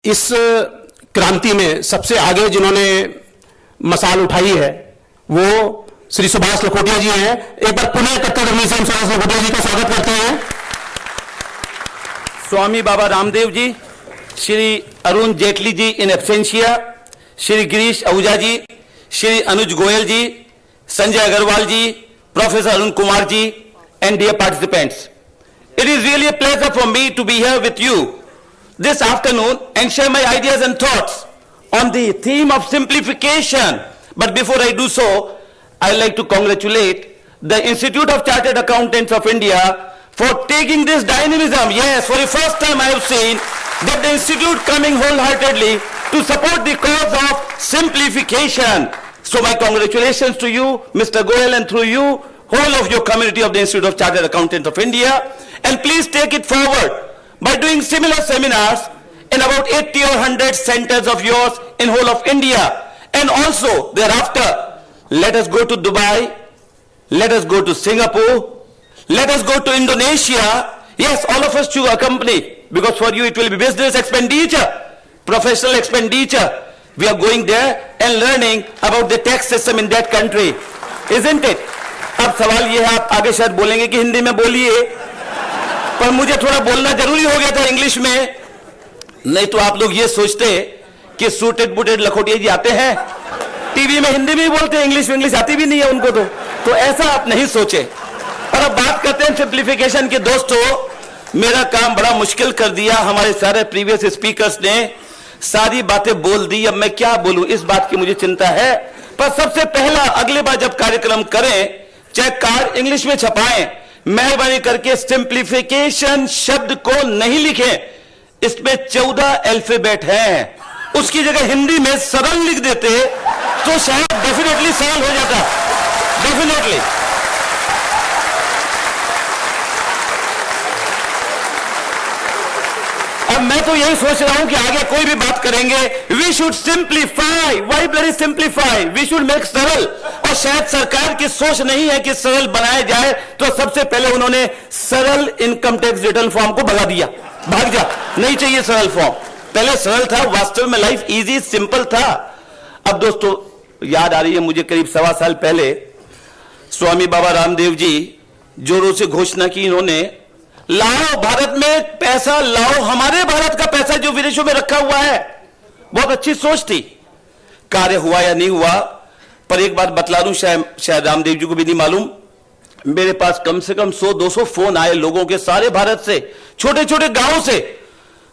इस क्रांति में सबसे आगे जिन्होंने मसाल उठाई है वो श्री सुभाष लखोटिया जी हैं। एक बार पुनः कट्टरधर्मी से हम सुभाष लखोटिया जी का स्वागत करते हैं। Swami Baba Ramdev ji, Shri Arun Jaitley ji in absentia, Shri Girish Ahuja ji, Shri Anuj Goyal ji, Sanjay Agarwal ji, professor Arun Kumar ji, and dear participants, it is really a pleasure for me to be here with you this afternoon and share my ideas and thoughts on the theme of simplification. But before I do so, I like to congratulate the Institute of Chartered Accountants of India for taking this dynamism. Yes, for the first time I have seen that the Institute coming wholeheartedly to support the cause of simplification. So my congratulations to you, Mr. Goel, and through you, whole of your community of the Institute of Chartered Accountants of India. And please take it forward by doing similar seminars in about 80 or 100 centers of yours in whole of India. And also thereafter, let us go to Dubai, let us go to Singapore, let us go to Indonesia. Yes, all of us should accompany, because for you it will be business expenditure, professional expenditure. We are going there and learning about the tax system in that country, isn't it? अब सवाल ये है, आप आगे शायद बोलेंगे कि हिंदी में बोलिए, पर मुझे थोड़ा बोलना जरूरी हो गया था इंग्लिश में, नहीं तो आप लोग ये सोचते कि सूटेड बूटेड लखोटिया जी आते हैं, टीवी में हिंदी में बोलते हैं, इंग्लिश आती भी नहीं है उनको, तो ऐसा आप नहीं सोचे। और अब बात करते हैं सिंप्लीफिकेशन के। दोस्तों, मेरा काम बड़ा मुश्किल कर दिया, हमारे सारे प्रीवियस स्पीकर्स ने सारी बातें बोल दी, अब मैं क्या बोलूं, इस बात की मुझे चिंता है। पर सबसे पहला, अगले बार जब कार्यक्रम करें, चाहे कार्ड इंग्लिश में छपाएं, मेहरबानी करके सिंप्लीफिकेशन शब्द को नहीं लिखें। इसमें 14 अल्फाबेट हैं, उसकी जगह हिंदी में सरल लिख देते तो शायद डेफिनेटली सरल हो जाता, डेफिनेटली। अब मैं तो यही सोच रहा हूं कि आगे कोई भी बात करेंगे, we should simplify, why bloody simplify, we should make सरल। और शायद सरकार की सोच नहीं है कि सरल बनाया जाए, तो सबसे पहले उन्होंने सरल इनकम टैक्स रिटर्न फॉर्म को भगा दिया, भाग जा, नहीं चाहिए सरल फॉर्म। पहले सरल था, वास्तव में लाइफ इजी सिंपल था। अब दोस्तों, याद आ रही है मुझे, करीब 1.25 साल पहले स्वामी बाबा रामदेव जी जोरों से घोषणा की इन्होंने, लाओ भारत में पैसा लाओ, हमारे भारत का पैसा जो विदेशों में रखा हुआ है। बहुत अच्छी सोच थी, कार्य हुआ या नहीं हुआ, पर एक बात बतला दूं, शायद रामदेव जी को भी नहीं मालूम, मेरे पास कम से कम 100-200 फोन आए लोगों के, सारे भारत से, छोटे छोटे गांवों से।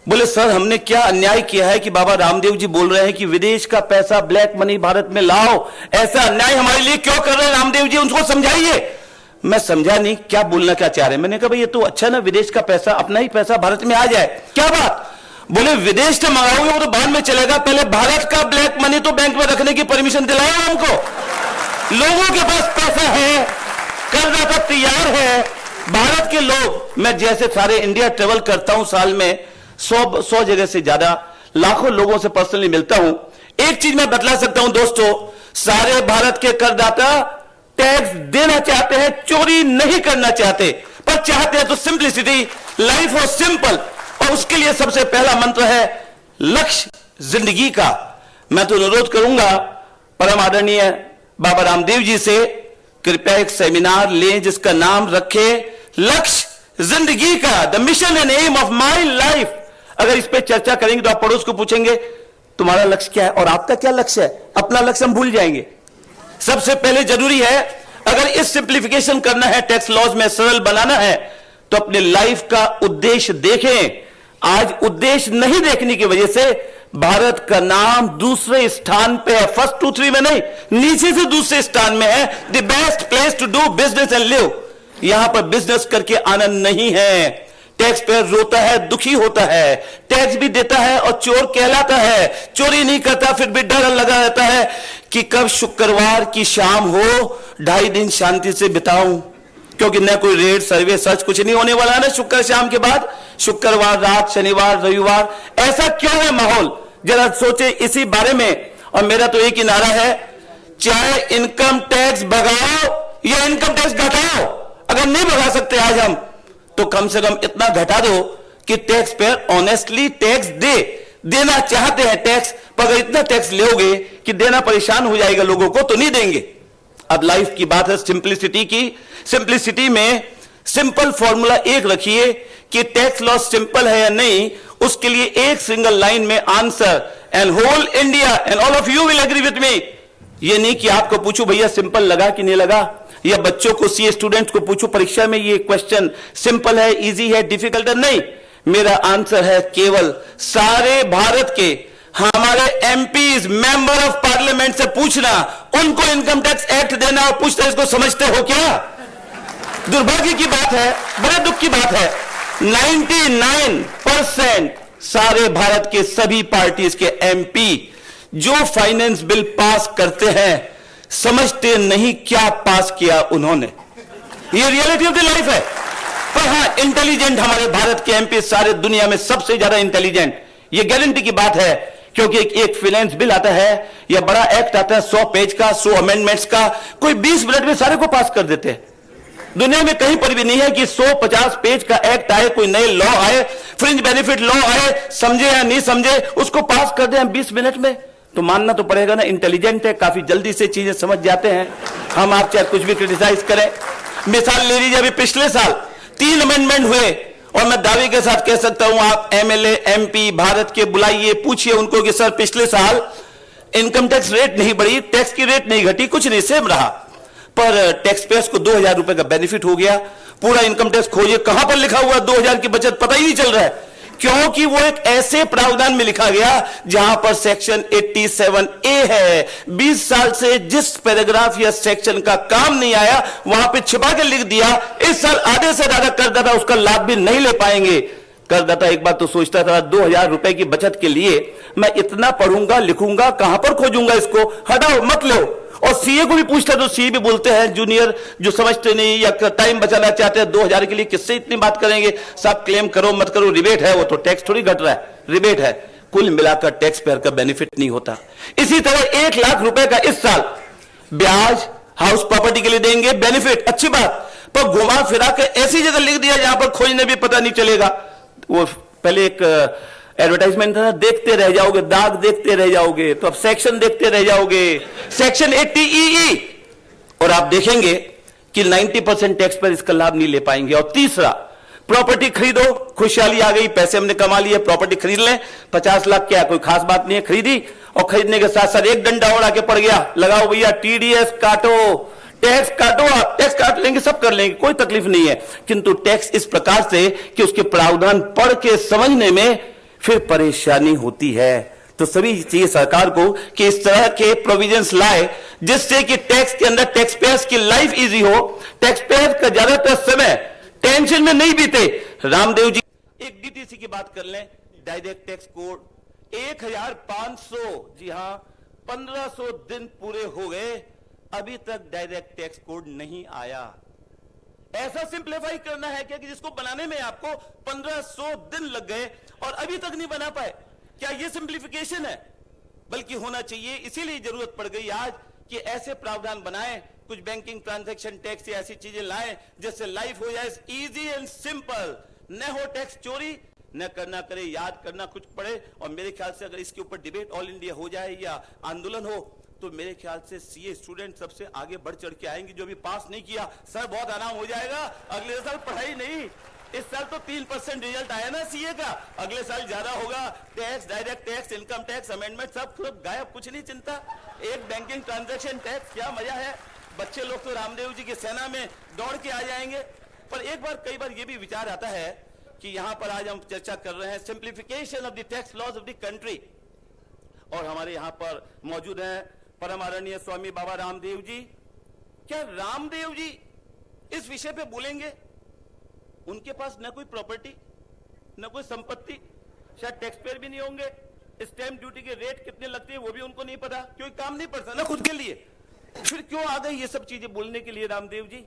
बोले, सर हमने क्या अन्याय किया है कि बाबा रामदेव जी बोल रहे हैं कि विदेश का पैसा ब्लैक मनी भारत में लाओ, ऐसा अन्याय हमारे लिए क्यों कर रहे हैं रामदेव जी, उनको समझाइए। मैं समझा नहीं क्या बोलना क्या चाह रहे हैं। मैंने कहा भाई ये तो अच्छा ना, विदेश का पैसा, अपना ही पैसा भारत में आ जाए, क्या बात। बोले, विदेश से मंगाओगे वो तो बाद में चलेगा, पहले भारत का ब्लैक मनी तो बैंक में रखने की परमिशन दिलाओ हमको। लोगों के पास पैसा है, करदाता तैयार है, भारत के लोग, मैं जैसे सारे इंडिया ट्रेवल करता हूं, साल में 100 जगह से ज्यादा लाखों लोगों से पर्सनली मिलता हूं। एक चीज मैं बतला सकता हूं दोस्तों, सारे भारत के करदाता टैक्स देना चाहते हैं, चोरी नहीं करना चाहते, पर चाहते हैं तो सिंप्लिसिटी, लाइफ हो सिंपल। और उसके लिए सबसे पहला मंत्र है लक्ष्य जिंदगी का। मैं तो अनुरोध करूंगा परम आदरणीय बाबा रामदेव जी से, कृपया एक सेमिनार लें जिसका नाम रखे लक्ष्य जिंदगी का, the mission and aim of my life. अगर इस पे चर्चा करेंगे तो आप पड़ोस को पूछेंगे तुम्हारा लक्ष्य क्या है और आपका क्या लक्ष्य है, अपना लक्ष्य हम भूल जाएंगे। सबसे पहले जरूरी है, अगर इस सिंप्लीफिकेशन करना है, टैक्स लॉज में सरल बनाना है, तो अपने लाइफ का उद्देश्य देखें। आज उद्देश्य नहीं देखने की वजह से भारत का नाम दूसरे स्थान पे है, फर्स्ट 2-3 में नहीं, नीचे से दूसरे स्थान में है, the best place to do business and live. यहां पर बिजनेस करके आनंद नहीं है, टैक्स पेयर रोता है, दुखी होता है, टैक्स भी देता है और चोर कहलाता है, चोरी नहीं करता फिर भी डर लगा रहता है कि कब शुक्रवार की शाम हो, 2.5 दिन शांति से बिताऊं, क्योंकि न कोई रेड सर्वे सर्च कुछ नहीं होने वाला है ना शुक्र शाम के बाद, शुक्रवार रात, शनिवार, रविवार, ऐसा क्यों है माहौल, जरा सोचे इसी बारे में। और मेरा तो एक ही नारा है, चाहे इनकम टैक्स भगाओ या इनकम टैक्स घटाओ, अगर नहीं भगा सकते आज हम, तो कम से कम इतना घटा दो कि टैक्स पेयर ऑनेस्टली टैक्स दे। देना चाहते हैं टैक्स, पर अगर इतना टैक्स लोगे कि देना परेशान हो जाएगा लोगों को, तो नहीं देंगे। अब लाइफ की बात है सिंप्लिसिटी की। सिंप्लिसिटी में सिंपल फॉर्मूला एक रखिए कि टैक्स लॉ सिंपल है या नहीं, उसके लिए एक सिंगल लाइन में answer, and whole India and all of you will agree with me. ये नहीं कि आपको पूछू भैया सिंपल लगा कि नहीं लगा, या बच्चों को सीए स्टूडेंट्स को पूछू परीक्षा में ये क्वेश्चन सिंपल है, इजी है, डिफिकल्ट है। नहीं, मेरा आंसर है केवल सारे भारत के हमारे एमपीज, मेंबर ऑफ पार्लियामेंट से पूछना, उनको इनकम टैक्स एक्ट देना और पूछना इसको समझते हो क्या? दुर्भाग्य की बात है, बड़े दुख की बात है, 99% सारे भारत के सभी पार्टीज के एमपी जो फाइनेंस बिल पास करते हैं समझते नहीं क्या पास किया उन्होंने। ये रियलिटी ऑफ द लाइफ है। पर हां, इंटेलिजेंट हमारे भारत के एमपी सारे दुनिया में सबसे ज्यादा इंटेलिजेंट, ये गारंटी की बात है, क्योंकि एक फाइनेंस बिल आता है या बड़ा एक्ट आता है 100 पेज का, 100 अमेंडमेंट्स का, कोई 20 मिनट में सारे को पास कर देते हैं। दुनिया में कहीं पर भी नहीं है कि 150 पेज का एक्ट आए, कोई नए लॉ आए, फ्रिंज बेनिफिट लॉ आए, समझे या नहीं समझे, उसको पास कर दें 20 मिनट में। तो मानना तो पड़ेगा ना, इंटेलिजेंट है, काफी जल्दी से चीजें समझ जाते हैं। हम आप चाहे कुछ भी क्रिटिसाइज करें। मिसाल ले लीजिए, अभी पिछले साल 3 अमेंडमेंट हुए, और मैं दावे के साथ कह सकता हूं, आप एमएलए एमपी भारत के बुलाइए, पूछिए उनको कि सर पिछले साल इनकम टैक्स रेट नहीं बढ़ी, टैक्स की रेट नहीं घटी, कुछ नहीं, सेम रहा, पर टैक्स पेयर्स को 2000 रुपए का बेनिफिट हो गया। पूरा इनकम टैक्स खोजिए, कहां पर लिखा हुआ 2000 की बचत, पता ही नहीं चल रहा है, क्योंकि वो एक ऐसे प्रावधान में लिखा गया जहां पर सेक्शन 87A है। 20 साल से जिस पैराग्राफ या सेक्शन का काम नहीं आया, वहां पे छिपा के लिख दिया, इस साल आधे से ज्यादा करदाता उसका लाभ भी नहीं ले पाएंगे। करदाता एक बात तो सोचता था, 2000 रुपए की बचत के लिए मैं इतना पढ़ूंगा लिखूंगा, कहां पर खोजूंगा इसको, हटाओ मत लो। और सीए को भी पूछता तो सीए भी बोलते हैं, जूनियर जो समझते नहीं या टाइम बचाना चाहते हैं, 2000 के लिए किससे इतनी बात करेंगे, सब क्लेम करो मत करो, रिबेट है, वो तो टैक्स थोड़ी घट रहा है, रिबेट है, कुल मिलाकर टैक्स पेयर का बेनिफिट नहीं होता। इसी तरह 1 लाख रुपए का इस साल ब्याज हाउस प्रॉपर्टी के लिए देंगे, बेनिफिट, अच्छी बात, पर घुमा फिरा के ऐसी जगह लिख दिया जहां पर खोजने भी पता नहीं चलेगा। वो पहले एक एडवर्टाइजमेंट था, देखते रह जाओगे, दाग देखते रह जाओगे, तो अब सेक्शन देखते रह जाओगे, सेक्शन 80EE, और आप देखेंगे कि 90% टैक्स पर इसका लाभ नहीं ले पाएंगे। और तीसरा, प्रॉपर्टी खरीदो, खुशहाली आ गई, पैसे हमने कमा लिए, प्रॉपर्टी खरीद लें, 50 लाख क्या कोई खास बात नहीं है, खरीदी, और खरीदने के साथ साथ एक डंडा और आके पड़ गया, लगाओ भैया TDS काटो, टैक्स काटो, आप टैक्स काट लेंगे, सब कर लेंगे, कोई तकलीफ नहीं है। किंतु टैक्स इस प्रकार से कि उसके प्रावधान पढ़ के समझने में फिर परेशानी होती है। तो सभी चाहिए सरकार को कि इस तरह के प्रोविजंस लाए जिससे कि टैक्स के अंदर टैक्स पेयर्स की लाइफ इजी हो, टैक्स पेयर का ज्यादातर समय टेंशन में नहीं बीते। रामदेव जी एक डीटीसी की बात कर लें, डायरेक्ट टैक्स कोड 1500, जी हां 1500 दिन पूरे हो गए, अभी तक डायरेक्ट टैक्स कोड नहीं आया। ऐसा सिंप्लीफाई करना है क्या कि जिसको बनाने में आपको 1500 दिन लग गए और अभी तक नहीं बना पाए? क्या यह सिंप्लीफिकेशन है? बल्कि होना चाहिए, इसीलिए जरूरत पड़ गई आज कि ऐसे प्रावधान बनाएं, कुछ बैंकिंग ट्रांजैक्शन टैक्स या ऐसी चीजें लाएं जिससे लाइफ हो जाए इजी एंड सिंपल, न हो टैक्स चोरी, न करना करे, याद करना कुछ पड़े। और मेरे ख्याल से अगर इसके ऊपर डिबेट ऑल इंडिया हो जाए या आंदोलन हो, तो मेरे ख्याल से सीए स्टूडेंट सबसे आगे बढ़ चढ़ के आएंगे। जो भी पास नहीं किया, सर बहुत आराम हो जाएगा, अगले साल पढ़ाई नहीं, इस साल तो 3% रिजल्ट आया ना सीए का, अगले साल ज्यादा होगा, tax, direct tax, income tax, amendment सब गायब, कुछ नहीं चिंता, एक बैंकिंग ट्रांजैक्शन टैक्स, क्या मजा है। बच्चे लोग तो रामदेव जी की सेना में दौड़ के आ जाएंगे। पर एक बार कई बार ये भी विचार आता है कि यहां पर आज हम चर्चा कर रहे हैं simplification of the tax laws of the country, और हमारे यहां पर मौजूद हैं परम आदरणीय स्वामी बाबा रामदेव जी। क्या रामदेव जी इस विषय पे बोलेंगे? उनके पास न कोई प्रॉपर्टी, न कोई संपत्ति, शायद टैक्स पेयर भी नहीं होंगे, स्टैंप ड्यूटी के रेट कितने लगते हैं वो भी उनको नहीं पता, क्योंकि काम नहीं पड़ता ना खुद के लिए। फिर क्यों आ गई ये सब चीजें बोलने के लिए रामदेव जी?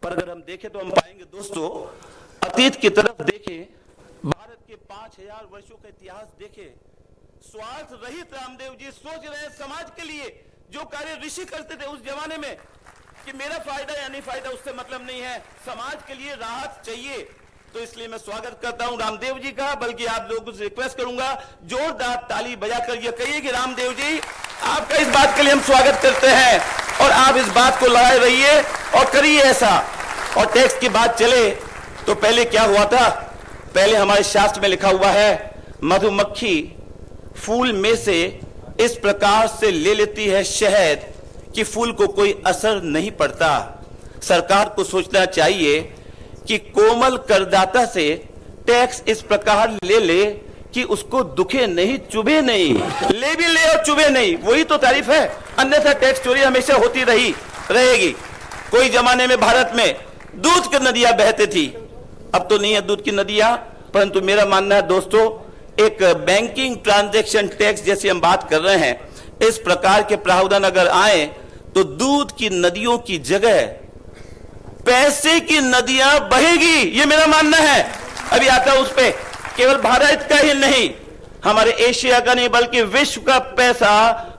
पर अगर हम देखें तो हम पाएंगे दोस्तों, अतीत की तरफ देखें, भारत के 5000 वर्षों का इतिहास देखें, स्वार्थ रहित रामदेव जी सोच रहे हैं समाज के लिए, जो कार्य ऋषि करते थे उस जमाने में कि मेरा फायदा या नहीं फायदा उससे मतलब नहीं है, समाज के लिए राहत चाहिए। तो इसलिए मैं स्वागत करता हूं रामदेव जी का, बल्कि आप लोगों से रिक्वेस्ट करूंगा जोरदार ताली बजाकर यह कहिए कि रामदेव जी आपका इस बात के लिए हम स्वागत करते हैं और आप इस बात को लड़ाए रहिए और करिए ऐसा। और टैक्स की बात चले तो पहले क्या हुआ था, पहले हमारे शास्त्र में लिखा हुआ है मधुमक्खी फूल में से इस प्रकार से ले लेती है शहद कि फूल को कोई असर नहीं पड़ता। सरकार को सोचना चाहिए कि कोमल करदाता से टैक्स इस प्रकार ले ले कि उसको दुखे नहीं, चुभे नहीं, ले भी ले और चुभे नहीं, वही तो तारीफ है। अन्यथा टैक्स चोरी हमेशा होती रहेगी। कोई जमाने में भारत में दूध की नदियां बहती थी, अब तो नहीं है दूध की नदियां, परंतु मेरा मानना है दोस्तों, एक बैंकिंग ट्रांजैक्शन टैक्स जैसी हम बात कर रहे हैं, इस प्रकार के प्रावधान अगर आए तो दूध की नदियों की जगह पैसे की नदियां बहेगी, ये मेरा मानना है। अभी आता उस पे, केवल भारत का ही नहीं, हमारे एशिया का नहीं बल्कि विश्व का पैसा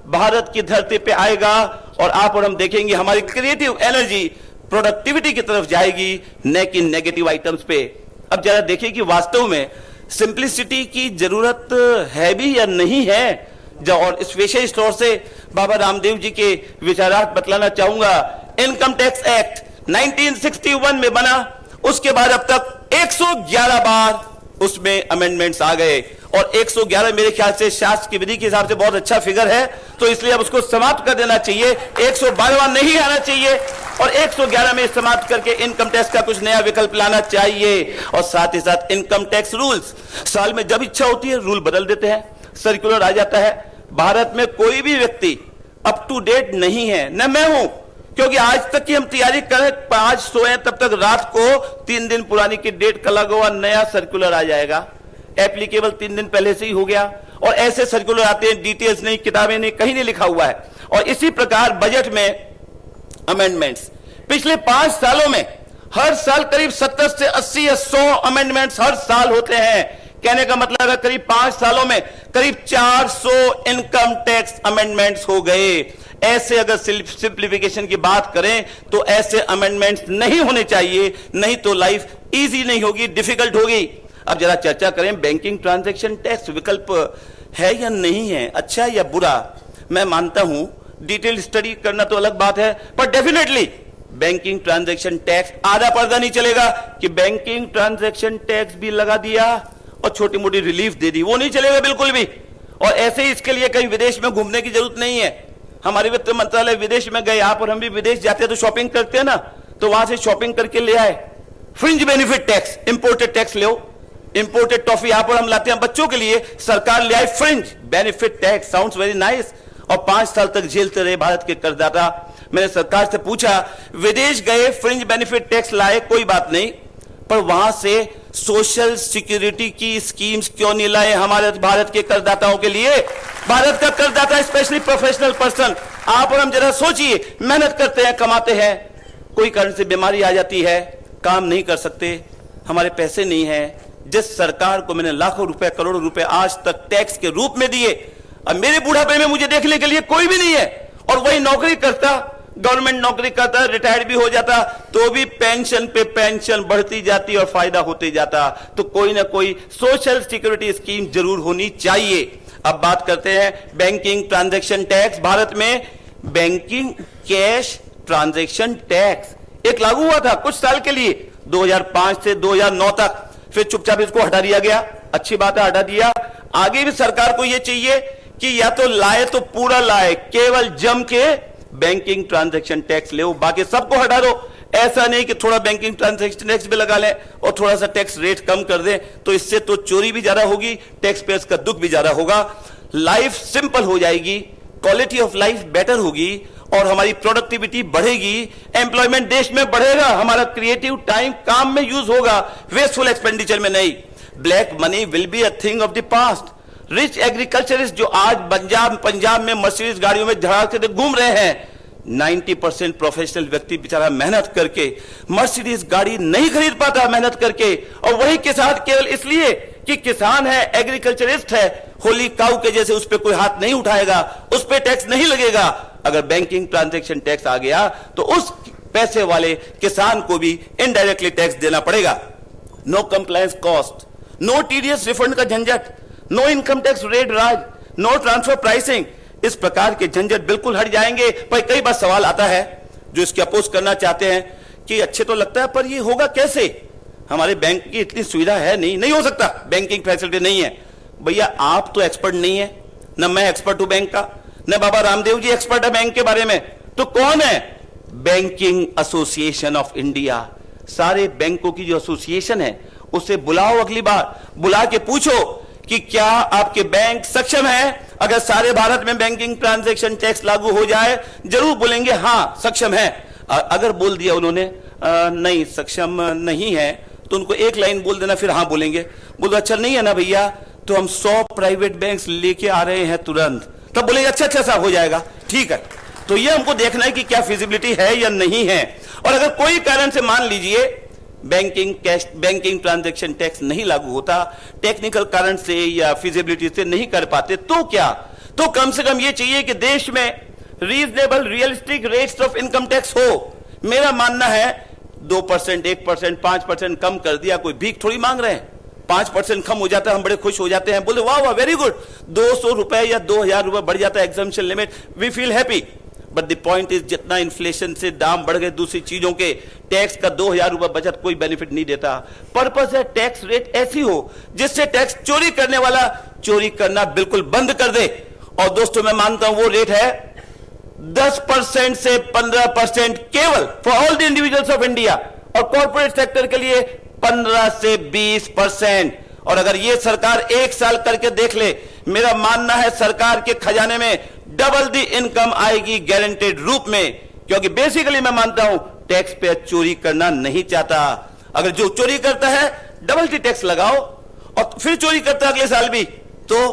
भारत की धरती पे आएगा और आप और हम देखेंगे हमारी क्रिएटिव एनर्जी प्रोडक्टिविटी की तरफ जाएगी, न कि नेगेटिव आइटम्स पे। अब जरा देखिए कि वास्तव में सिंप्लिसिटी की जरूरत है भी या नहीं है। और इस विशेष तौर से बाबा रामदेव जी के विचारार्थ बतलाना चाहूंगा। इनकम टैक्स एक्ट 1961 में बना, उसके बाद अब तक 111 बार उसमें अमेंडमेंट्स आ गए और 111 मेरे ख्याल से शास्त्र की विधि के हिसाब से बहुत अच्छा फिगर है, तो इसलिए अब उसको समाप्त कर देना चाहिए। 112वां नहीं आना चाहिए और 111 में समाप्त करके इनकम टैक्स का कुछ नया विकल्प लाना चाहिए। और साथ ही साथ इनकम टैक्स रूल्स, साल में जब इच्छा होती है रूल बदल देते हैं, सर्कुलर आ जाता है। भारत में कोई भी व्यक्ति अप टू डेट नहीं है, न मैं हूं, क्योंकि आज तक की हम तैयारी करें, आज सोए तब तक रात को 3 दिन पुरानी की डेट का लगा हुआ नया सर्कुलर आ जाएगा, एप्लीकेबल 3 दिन पहले से ही हो गया। और ऐसे सर्कुलर आते हैं, डिटेल्स नहीं, किताबें नहीं, कहीं नहीं लिखा हुआ है। और इसी प्रकार बजट में अमेंडमेंट्स पिछले 5 सालों में हर साल करीब 70 से 80 या 100 अमेंडमेंट्स हर साल होते हैं। कहने का मतलब है करीब 5 सालों में करीब 400 इनकम टैक्स अमेंडमेंट्स हो गए। ऐसे अगर सिंप्लीफिकेशन की बात करें तो ऐसे अमेंडमेंट्स नहीं होने चाहिए, नहीं तो लाइफ इजी नहीं होगी, डिफिकल्ट होगी। अब जरा चर्चा करें, बैंकिंग ट्रांजैक्शन टैक्स विकल्प है या नहीं है, अच्छा या बुरा। मैं मानता हूं डिटेल स्टडी करना तो अलग बात है, पर डेफिनेटली बैंकिंग ट्रांजैक्शन टैक्स आधा पर्दा नहीं चलेगा कि बैंकिंग ट्रांजैक्शन टैक्स भी लगा दिया और छोटी मोटी रिलीफ दे दी, वो नहीं चलेगा बिल्कुल भी। और ऐसे ही इसके लिए कहीं विदेश में घूमने की जरूरत नहीं है। हमारे वित्त मंत्रालय विदेश में गए, आप और हम भी विदेश जाते हैं तो शॉपिंग करते हैं ना, तो वहां से शॉपिंग करके ले आए। Fringe benefit tax, imported tax ले, इंपोर्टेड टॉफी आप और हम लाते हैं बच्चों के लिए, सरकार ले आई fringe benefit tax, sounds very nice. और 5 साल तक झेलते रहे भारत के करदाता। मैंने सरकार से पूछा, विदेश गए, फ्रिंज बेनिफिट टैक्स लाए, कोई बात नहीं, पर वहां से सोशल सिक्योरिटी की स्कीम्स क्यों नहीं लाए हमारे भारत के करदाताओं के लिए। भारत का करदाता स्पेशली प्रोफेशनल पर्सन, आप और हम जरा सोचिए, मेहनत करते हैं, कमाते हैं, कोई कारण से बीमारी आ जाती है, काम नहीं कर सकते, हमारे पैसे नहीं है। जिस सरकार को मैंने लाखों रुपए, करोड़ों रुपए आज तक टैक्स के रूप में दिए, अब मेरे बुढ़ापे में मुझे देखने के लिए कोई भी नहीं है, और वही नौकरी करता, गवर्नमेंट नौकरी करता, रिटायर्ड भी हो जाता, तो भी पेंशन पे पेंशन बढ़ती जाती और फायदा होते जाता। तो कोई ना कोई सोशल सिक्योरिटी स्कीम जरूर होनी चाहिए। अब बात करते हैं बैंकिंग ट्रांजैक्शन टैक्स। भारत में बैंकिंग कैश ट्रांजैक्शन टैक्स एक लागू हुआ था कुछ साल के लिए, 2005 से 2009 तक, फिर चुपचाप इसको हटा दिया गया। अच्छी बात है, हटा दिया। आगे भी सरकार को यह चाहिए कि या तो लाए तो पूरा लाए, केवल जम के बैंकिंग ट्रांजैक्शन टैक्स ले, बाकी सबको हटा दो। ऐसा नहीं कि थोड़ा बैंकिंग ट्रांजैक्शन टैक्स भी लगा लें और थोड़ा सा टैक्स रेट कम कर दें, तो इससे तो चोरी भी ज्यादा होगी, टैक्स पेयर्स का दुख भी ज्यादा होगा, लाइफ सिंपल हो जाएगी, क्वालिटी ऑफ लाइफ बेटर होगी और हमारी प्रोडक्टिविटी बढ़ेगी, एम्प्लॉयमेंट देश में बढ़ेगा, हमारा क्रिएटिव टाइम काम में यूज होगा, वेस्टफुल एक्सपेंडिचर में नहीं। Black money will be a thing of the past. Rich agriculturist जो आज पंजाब में मर्सिडीज गाड़ियों में धड़ाके घूम रहे हैं, 90% प्रोफेशनल व्यक्ति बेचारा मेहनत करके मर्सिडीज गाड़ी नहीं खरीद पाता मेहनत करके, और वही किसान केवल इसलिए कि किसान है, एग्रीकल्चरिस्ट है, होली काऊ के जैसे उस पर कोई हाथ नहीं उठाएगा, उस पर टैक्स नहीं लगेगा। अगर बैंकिंग ट्रांजैक्शन टैक्स आ गया तो उस पैसे वाले किसान को भी इनडायरेक्टली टैक्स देना पड़ेगा। No compliance cost, no TDS refund का झंझट, नो इनकम टैक्स रेट राज, नो ट्रांसफर प्राइसिंग। इस प्रकार के झंझट बिल्कुल हट जाएंगे। पर कई बार सवाल आता है जो इसके अपोज करना चाहते हैं कि अच्छे तो लगता है पर ये होगा कैसे, हमारे बैंक की इतनी सुविधा है नहीं हो सकता, बैंकिंग फैसिलिटी नहीं है। भैया आप तो एक्सपर्ट नहीं है, न मैं एक्सपर्ट हूं बैंक का, न बाबा रामदेव जी एक्सपर्ट है बैंक के बारे में, तो कौन है? Banking association of India. सारे बैंकों की जो एसोसिएशन है उसे बुलाओ, अगली बार बुला के पूछो कि क्या आपके बैंक सक्षम है? अगर सारे भारत में बैंकिंग ट्रांजैक्शन टैक्स लागू हो जाए, जरूर बोलेंगे हाँ सक्षम है। अगर बोल दिया उन्होंने नहीं सक्षम नहीं है, तो उनको एक लाइन बोल देना, फिर हाँ बोलेंगे। बोलो अच्छा नहीं है ना भैया, तो हम 100 प्राइवेट बैंक्स लेके आ रहे हैं तुरंत, तब बोलेंगे अच्छा साहब हो जाएगा, ठीक है। तो ये हमको देखना है कि क्या फिजिबिलिटी है या नहीं है। और अगर कोई कारण से मान लीजिए बैंकिंग ट्रांजैक्शन टैक्स नहीं लागू होता, टेक्निकल कारण से या फिजिबिलिटी से नहीं कर पाते, तो क्या? तो कम से कम ये चाहिए कि देश में reasonable realistic rates of income tax हो। मेरा मानना है 2%, 1%, 5% कम कर दिया, कोई भीख थोड़ी मांग रहे हैं। 5% कम हो जाता है, हम बड़े खुश हो जाते हैं, बोले वाह वाह वेरी गुड। 200 रुपए या 2000 रुपए बढ़ जाता है exemption limit, we feel happy. But the point is जितना इन्फ्लेशन से दाम बढ़ गए दूसरी चीजों के, टैक्स का 2000 रुपए बचत कोई बेनिफिट नहीं देता। पर्पस है टैक्स रेट ऐसी हो जिससे टैक्स चोरी करने वाला चोरी करना बिल्कुल बंद कर दे। और दोस्तों मैं मानता हूं वो रेट है 10% से 15% केवल for all the individuals of India, और कॉर्पोरेट सेक्टर के लिए 15 से 20%। और अगर ये सरकार एक साल करके देख ले, मेरा मानना है सरकार के खजाने में डबल दी इनकम आएगी गारंटेड रूप में। क्योंकि बेसिकली मैं मानता हूं टैक्स पे चोरी करना नहीं चाहता। अगर जो चोरी करता है डबल दी टैक्स लगाओ, और फिर चोरी करता है अगले साल भी, तो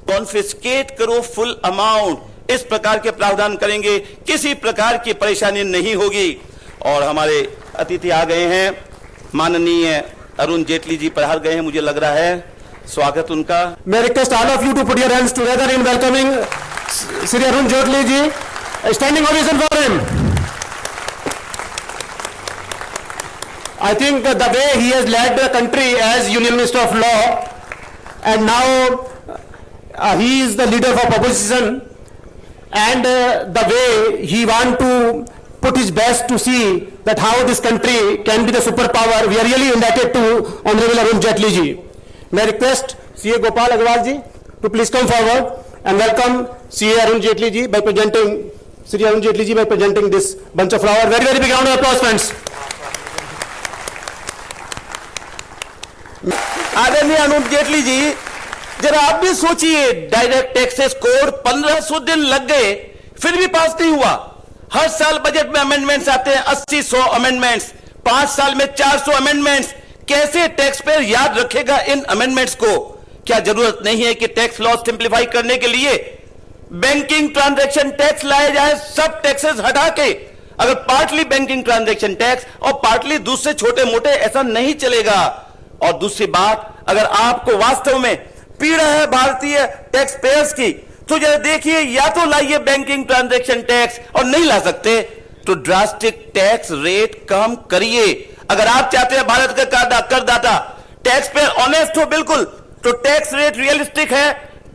कॉन्फिस्केट करो फुल अमाउंट। इस प्रकार के प्रावधान करेंगे, किसी प्रकार की परेशानी नहीं होगी। और हमारे अतिथि आ गए हैं, माननीय अरुण जेटली जी पधार गए हैं, मुझे लग रहा है, स्वागत उनका। मैं request all of you to put your hands together in welcoming Shri Arun Jaitley ji, standing ovation for him. I think the way he has led the country as Union Minister of Law, and now he is the leader of opposition, and the way he want to put his best to see that how this country can be the superpower, we are really indebted to Honorable Arun Jetli ji. May I request CA Gopal Agarwal ji to please come forward and welcome CA Arun Jetli ji by presenting Sri Arun Jetli ji by presenting this bunch of flower. Very big round of applause, friends. आदरणीय अरुण जेटली जी, जरा आप भी सोचिए, direct taxes code 1500 दिन लग गए, फिर भी पास नहीं हुआ। हर साल बजट में अमेंडमेंट्स आते हैं, 80-100 अमेंडमेंट्स, 5 साल में 400 अमेंडमेंट्स। कैसे टैक्स पेयर याद रखेगा इन अमेंडमेंट्स को? क्या जरूरत नहीं है कि टैक्स लॉ सिंप्लीफाई करने के लिए बैंकिंग ट्रांजैक्शन टैक्स लाए जाए, सब टैक्सेस हटा के? अगर पार्टली बैंकिंग ट्रांजैक्शन टैक्स और पार्टली दूसरे छोटे मोटे, ऐसा नहीं चलेगा। और दूसरी बात, अगर आपको वास्तव में पीड़ा है भारतीय टैक्स पेयर्स की, तो जरा देखिए, या तो लाइए बैंकिंग ट्रांजैक्शन टैक्स, और नहीं ला सकते तो ड्रास्टिक टैक्स रेट कम करिए। अगर आप चाहते हैं भारत का करदाता टैक्स पेयर ऑनेस्ट हो बिल्कुल, तो टैक्स रेट रियलिस्टिक है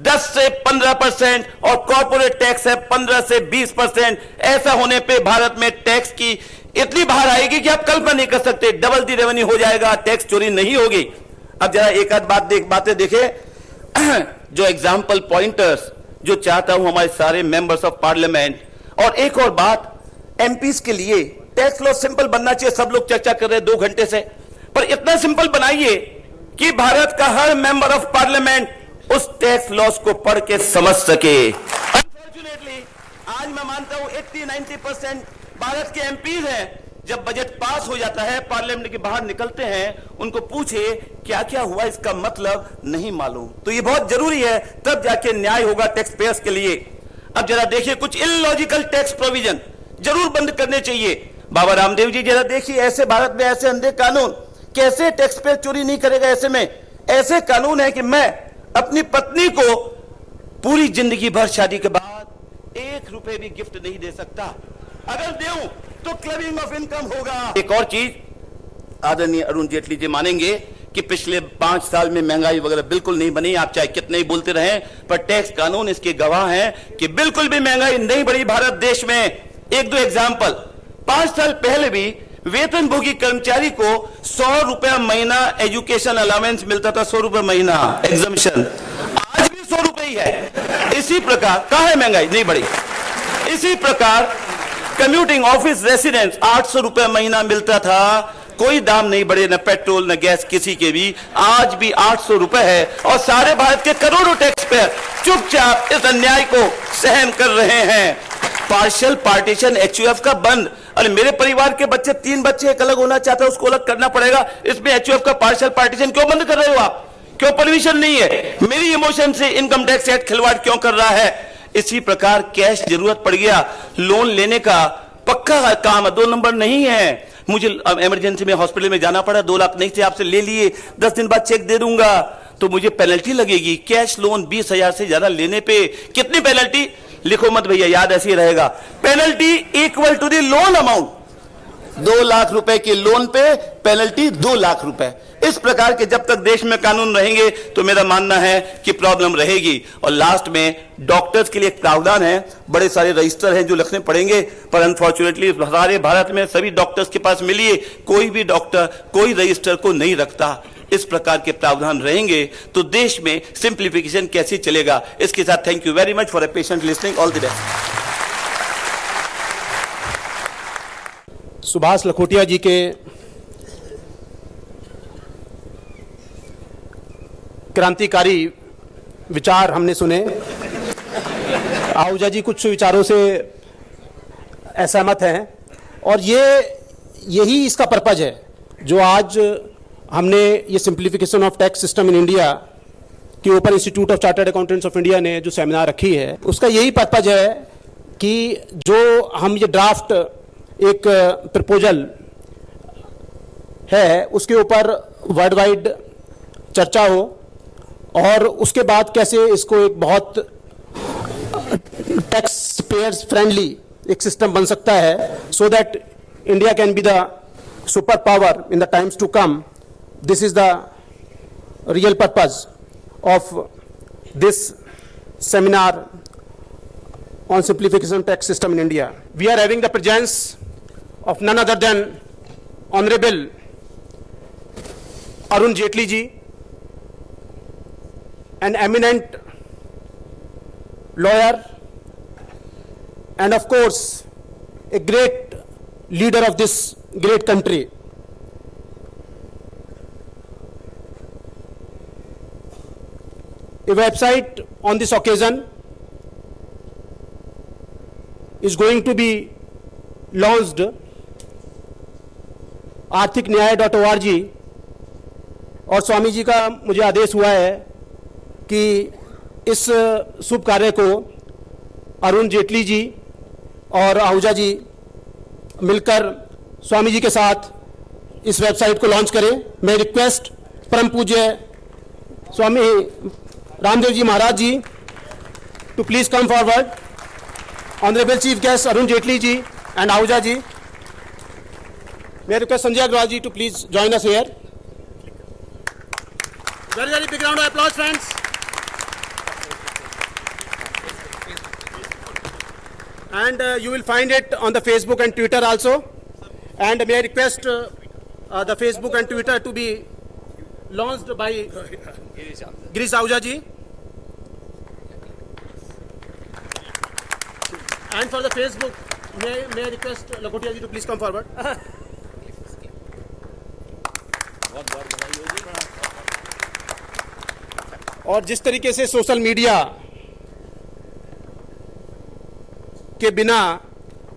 10 से 15% और कॉर्पोरेट टैक्स है 15 से 20%। ऐसा होने पे भारत में टैक्स की इतनी बाहर आएगी कि आप कल्पना नहीं कर सकते, डबल दी रेवेन्यू हो जाएगा, टैक्स चोरी नहीं होगी। अब जरा एक आध बातें देखें, जो एग्जाम्पल पॉइंटर्स जो चाहता हूं हमारे सारे मेंबर्स ऑफ पार्लियामेंट। और एक और बात, एमपीज के लिए टैक्स लॉ सिंपल बनना चाहिए। सब लोग चर्चा कर रहे हैं 2 घंटे से, पर इतना सिंपल बनाइए कि भारत का हर मेंबर ऑफ पार्लियामेंट उस टैक्स लॉस को पढ़ के समझ सके। अनफॉर्चुनेटली आज मैं मानता हूं 80-90% भारत के एमपीज हैं, जब बजट पास हो जाता है, पार्लियामेंट के बाहर निकलते हैं, उनको पूछे क्या क्या हुआ, इसका मतलब नहीं मालूम। तो ये बहुत जरूरी है, तब जाके न्याय होगा टैक्स पेयर्स के लिए। अब जरा देखिए, कुछ इलॉजिकल टैक्स प्रोविजन जरूर बंद करने चाहिए। बाबा रामदेव जी जरा देखिए, ऐसे भारत में ऐसे अंधे कानून, कैसे टैक्स पेयर चोरी नहीं करेगा? ऐसे में ऐसे कानून है कि मैं अपनी पत्नी को पूरी जिंदगी भर शादी के बाद 1 रुपए भी गिफ्ट नहीं दे सकता, अगर दूं तो क्लबिंग ऑफ इनकम होगा। एक और चीज, आदरणीय अरुण जेटली जी मानेंगे कि पिछले 5 साल में महंगाई वगैरह बिल्कुल नहीं बनी। आप चाहे कितने ही बोलते रहें, पर टैक्स कानून इसके गवाह हैं कि बिल्कुल भी महंगाई नहीं बढ़ी भारत देश में। एक दो एग्जाम्पल, 5 साल पहले भी वेतनभोगी कर्मचारी को 100 रुपया महीना एजुकेशन अलाउंस मिलता था, 100 रुपया महीना एग्जामिशन, आज भी 100 रुपये ही है। इसी प्रकार कहां है महंगाई, नहीं बढ़ी। इसी प्रकार कम्यूटिंग ऑफिस रेसिडेंस 800 रुपया महीना मिलता था, कोई दाम नहीं बढ़े, न पेट्रोल न गैस किसी के भी, आज भी 800 रुपए है। और सारे भारत के करोड़ों टैक्स पेयर चुपचाप इस अन्याय को सहन कर रहे हैं। पार्शियल पार्टीशन HUF का बंद। अरे मेरे परिवार के बच्चे, 3 बच्चे, एक अलग होना चाहता है, उसको अलग करना पड़ेगा, इसमें HUF का पार्शियल पार्टीशन क्यों बंद कर रहे हो आप? क्यों परमिशन नहीं है? मेरी इमोशन से इनकम टैक्स एक्ट खिलवाड़ क्यों कर रहा है? इसी प्रकार कैश जरूरत पड़ गया, लोन लेने का पक्का काम है, 2 नंबर नहीं है। मुझे इमरजेंसी में हॉस्पिटल में जाना पड़ा, 2 लाख नहीं थे, आपसे ले लिए, 10 दिन बाद चेक दे दूंगा, तो मुझे पेनल्टी लगेगी। कैश लोन 20,000 से ज्यादा लेने पे कितनी पेनल्टी? लिखो मत भैया, याद ऐसे ही रहेगा। Penalty equal to the loan amount. 2 lakh रुपए के लोन पे पेनल्टी 2 लाख रुपए। इस प्रकार के जब तक देश में कानून रहेंगे तो मेरा मानना है कि प्रॉब्लम रहेगी। और लास्ट में डॉक्टर्स के लिए एक प्रावधान है, बड़े सारे रजिस्टर हैं जो लिखने पड़ेंगे, पर अनफॉर्चुनेटली सारे भारत में सभी डॉक्टर्स के पास मिलिए, कोई भी डॉक्टर कोई रजिस्टर को नहीं रखता। इस प्रकार के प्रावधान रहेंगे तो देश में सिंप्लीफिकेशन कैसे चलेगा? इसके साथ thank you very much for a patient listening. All the best. Subhash Lakhotia ji के क्रांतिकारी विचार हमने सुने। आहूजा जी कुछ विचारों से असहमत हैं, और यही इसका पर्पज है जो आज हमने ये simplification of tax system in India के ऊपर institute of chartered accountants of India ने जो सेमिनार रखी है, उसका यही पर्पज है कि जो हम ये ड्राफ्ट एक प्रपोजल है उसके ऊपर वर्ल्ड वाइड चर्चा हो, और उसके बाद कैसे इसको एक बहुत टैक्स पेयर्स फ्रेंडली एक सिस्टम बन सकता है, so that India can be the super power in the times to come. This is the real purpose of this seminar on simplification tax system in India. We are having the presence of none other than Honorable Arun Jetli ji, an eminent lawyer and of course a great leader of this great country. A website on this occasion is going to be launched, arthiknyay.org, और स्वामी जी का मुझे आदेश हुआ है कि इस शुभ कार्य को अरुण जेटली जी और आहूजा जी मिलकर स्वामी जी के साथ इस वेबसाइट को लॉन्च करें। मैं रिक्वेस्ट परम पूज्य Swami Ramdev ji Maharaj ji to please come forward. Honorable Chief Guest Arun Jetli ji and Ahuja ji, may I request Sanjay Agrawal ji to please join us here. Very, very big round of applause, friends. And you will find it on the Facebook and Twitter also. And may I request the Facebook and Twitter to be launched by Girish Ahuja ji. And for the Facebook, may I request Lakhotia ji to please come forward. और जिस तरीके से social media के बिना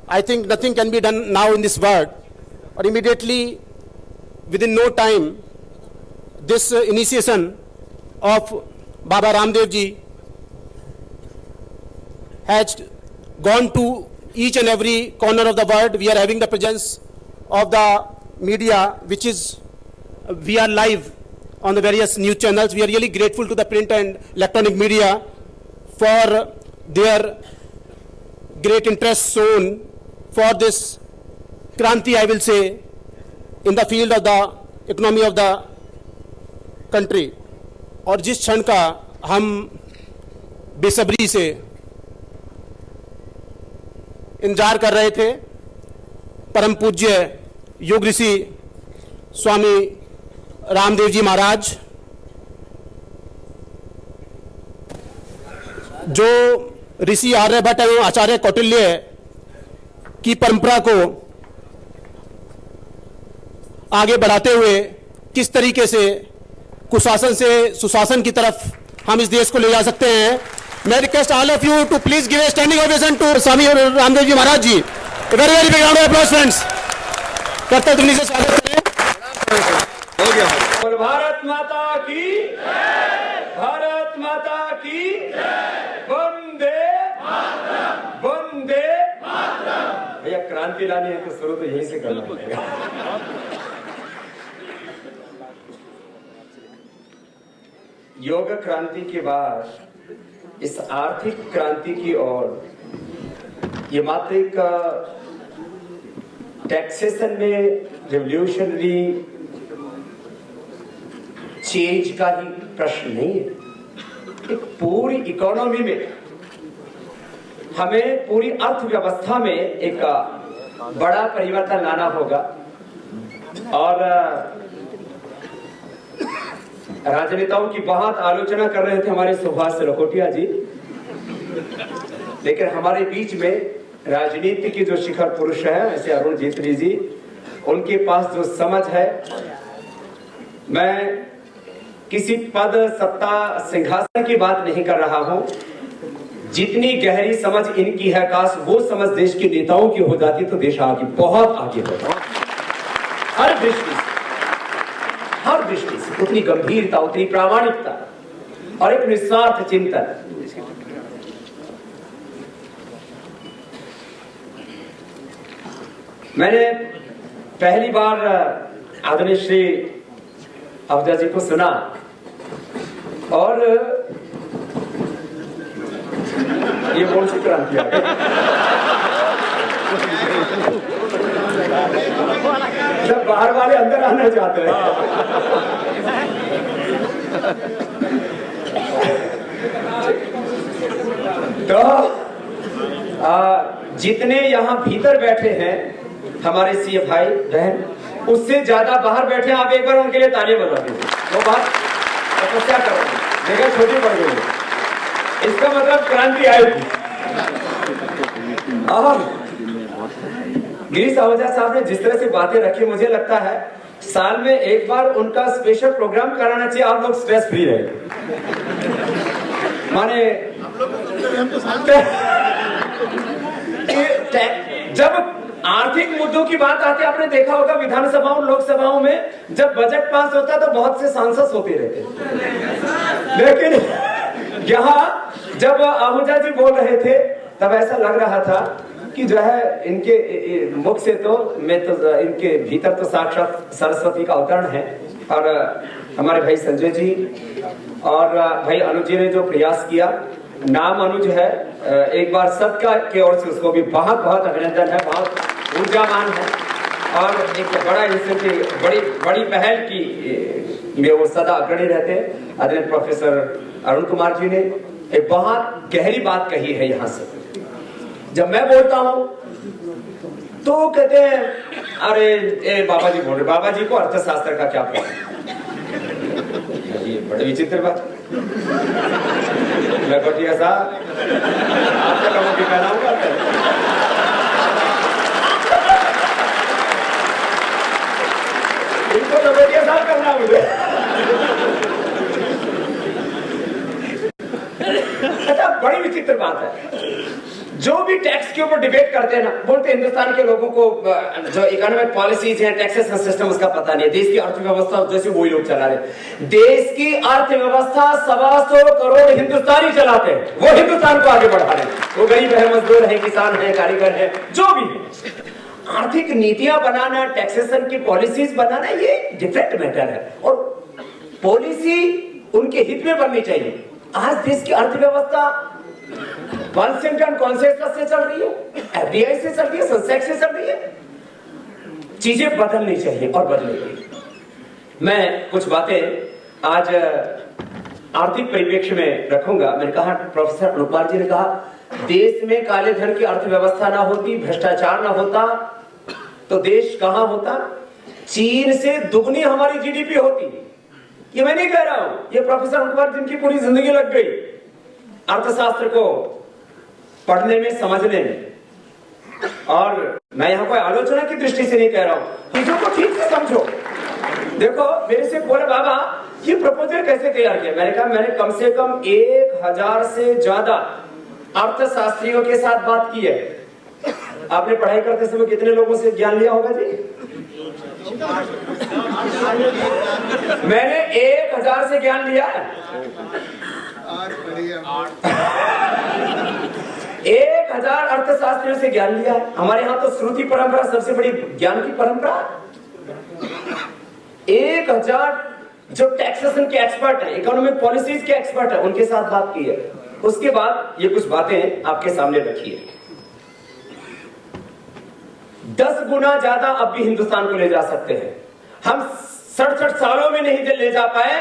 I think nothing can be done now in this world, और immediately within no time this initiation of Baba Ramdev ji has gone to each and every corner of the world. We are having the presence of the media, which is we are live on the various news channels. We are really grateful to the print and electronic media for their great interest shown for this Kranti, I will say, in the field of the economy of the country. और जिस क्षण का हम बेसब्री से इंतजार कर रहे थे, परम पूज्य योग ऋषि स्वामी रामदेव जी महाराज जो ऋषि आर्यभट्ट एवं आचार्य कौटिल्य की परंपरा को आगे बढ़ाते हुए किस तरीके से कुशासन से सुशासन की तरफ हम इस देश को ले जा सकते हैं। मैं request all of you to please give a standing ovation to Swami Ramdev ji Maharaj ji. Very very big round of applause friends. करतल ध्वनि से स्वागत करें। हो गया। बोल भारत माता की, भारत माता की, वंदे वंदे। भैया क्रांति लानी है तो शुरू तो यहीं से करना पड़ेगा। योग क्रांति के बाद इस आर्थिक क्रांति की ओर ये मात्र एक टैक्सेशन में रिवोल्यूशनरी चेंज का ही प्रश्न नहीं है। एक पूरी इकोनॉमी में हमें पूरी अर्थव्यवस्था में एक बड़ा परिवर्तन लाना होगा। और राजनेताओं की बहुत आलोचना कर रहे थे हमारे सुभाष लखोटिया जी, लेकिन हमारे बीच में राजनीति की जो शिखर पुरुष है ऐसे अरुण जेटली जी, उनके पास जो समझ है, मैं किसी पद सत्ता सिंहासन की बात नहीं कर रहा हूं। जितनी गहरी समझ इनकी है, काश वो समझ देश के नेताओं की हो जाती तो देश आगे बहुत आगे होता। हर दृष्टि से उतनी गंभीरता, उतनी प्रामाणिकता और एक निस्वार्थ चिंतन। मैंने पहली बार आदरणीय श्री अवधा जी को सुना और ये कौन सी क्रांति आ गई? जब बाहर वाले अंदर आना चाहते हैं। तो जितने यहाँ भीतर बैठे हैं हमारे सीए भाई बहन, उससे ज्यादा बाहर बैठे। आप एक बार उनके लिए ताली बजा दीजिए। वो बात तपस्या कर रहे हैं, जगह छोटी पड़ गई, इसका मतलब क्रांति आएगी। गिरीश आहूजा साहब ने जिस तरह से बातें रखी, मुझे लगता है साल में एक बार उनका स्पेशल प्रोग्राम कराना चाहिए। आप लोग स्ट्रेस फ्री रहे। माने जब आर्थिक मुद्दों की बात आती है, आपने देखा होगा विधानसभाओं लोकसभाओं में जब बजट पास होता तो बहुत से सांसद होते रहते, लेकिन यहाँ जब आहूजा जी बोल रहे थे तब ऐसा लग रहा था कि जो है इनके मुख से तो इनके भीतर तो साक्षात सरस्वती का अवतरण है। और हमारे भाई संजय जी और भाई अनुज जी ने जो प्रयास किया, नाम अनुज है, एक बार सबका की ओर से उसको भी बहुत बहुत अभिनंदन है, बहुत ऊर्जावान है और एक बड़ा बड़ी पहल की में वो सदा अग्रणी रहते हैं। आदरणीय प्रोफेसर अरुण कुमार जी ने एक बहुत गहरी बात कही है। यहाँ से जब मैं बोलता हूं तो कहते हैं अरे बाबा जी बोल रहे, बाबा जी को अर्थशास्त्र का क्या पता। ये बड़ी विचित्र बात। लखोटिया साहब आपका कमों की कहना होगा, इनको लखोटिया साहब करना मुझे। अच्छा, बड़ी विचित्र बात है। जो भी टैक्स के ऊपर डिबेट करते हैं ना, बोलते हैं हिंदुस्तान के लोगों को जो इकोनॉमिक पॉलिसीज है, टैक्सेशन सिस्टम उसका पता नहीं है, देश की अर्थव्यवस्था जैसे वही लोग चला रहे। देश की अर्थव्यवस्था 125 करोड़ हिंदुस्तानी चलाते हैं, वो हिंदुस्तान को आगे बढ़ा रहे हैं। वो गरीब है, मजदूर है, किसान है, कारीगर है, जो भी है। आर्थिक नीतियां बनाना, टैक्सेशन की पॉलिसीज बनाना, ये डिफरेंट मैटर है और पॉलिसी उनके हित में बननी चाहिए। आज देश की अर्थव्यवस्था वाशिंगटन कॉन्सेंसस से चल रही है, एफडीआई से चल रही है, सेंसेक्स से चल रही है। चीजें बदलनी चाहिए और बदलेगी। मैं कुछ बातें आज आर्थिक परिप्रेक्ष्य में रखूंगा। मैंने कहा, प्रोफेसर अनुपाल जी ने कहा, देश में काले धन की अर्थव्यवस्था ना होती, भ्रष्टाचार ना होता, तो देश कहां होता? चीन से दुगनी हमारी जीडीपी होती। ये मैं नहीं कह रहा हूं, ये प्रोफेसर अनुपाल जिनकी पूरी जिंदगी लग गई अर्थशास्त्र को पढ़ने में, समझने में। और मैं यहां कोई आलोचना की दृष्टि से नहीं कह रहा हूं, चीजों को ठीक से समझो। देखो, मेरे से बोले, बाबा ये प्रपोजल कैसे तैयार किया? मैंने कहा, मैंने कम से कम 1000 से ज्यादा अर्थशास्त्रियों के साथ बात की है। आपने पढ़ाई करते समय कितने लोगों से ज्ञान लिया होगा जी? मैंने 1000 से ज्ञान लिया है। 1000 अर्थशास्त्रियों से ज्ञान लिया है। हमारे यहाँ तो श्रुति परंपरा सबसे बड़ी ज्ञान की परंपरा। 1000 जो टैक्सेशन के एक्सपर्ट हैं, इकोनॉमिक पॉलिसीज के एक्सपर्ट हैं, उनके साथ बात की है। उसके बाद ये कुछ बातें आपके सामने रखी है। 10 गुना ज्यादा अब भी हिंदुस्तान को ले जा सकते हैं। हम 67 सालों में नहीं ले जा पाए,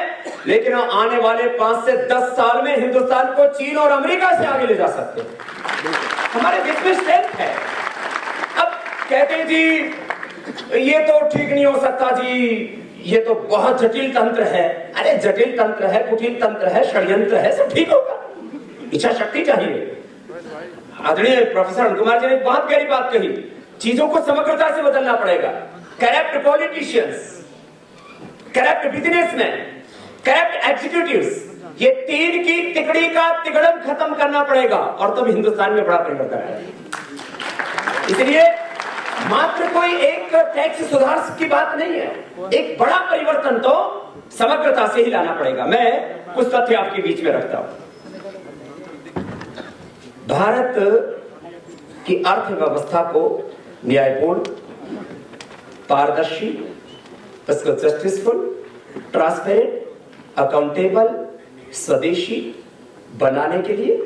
लेकिन आने वाले 5 से 10 साल में हिंदुस्तान को चीन और अमेरिका से आगे ले जा सकते हैं। हमारे देश में स्ट्रेंथ है। अब कहते हैं जी ये तो ठीक नहीं हो सकता जी, ये तो बहुत जटिल तंत्र है। अरे जटिल तंत्र है, कुटिल तंत्र है, षड्यंत्र है, सब ठीक होगा। इच्छा शक्ति चाहिए। आदरणीय प्रोफेसर अनुकुमार जी ने बहुत गहरी बात कही, चीजों को समग्रता से बदलना पड़ेगा। Corrupt politicians, corrupt businessman, corrupt executives, ये 3 की तिकड़ी का तिगड़म खत्म करना पड़ेगा, और तब हिंदुस्तान में बड़ा परिवर्तन आएगा। इसलिए मात्र कोई एक टैक्स सुधार की बात नहीं है, एक बड़ा परिवर्तन तो समग्रता से ही लाना पड़ेगा। मैं कुछ तथ्य आपके बीच में रखता हूं। भारत की अर्थव्यवस्था को न्यायपूर्ण, पारदर्शी, उसको जस्टिसफुल, ट्रांसपेरेंट, अकाउंटेबल, स्वदेशी बनाने के लिए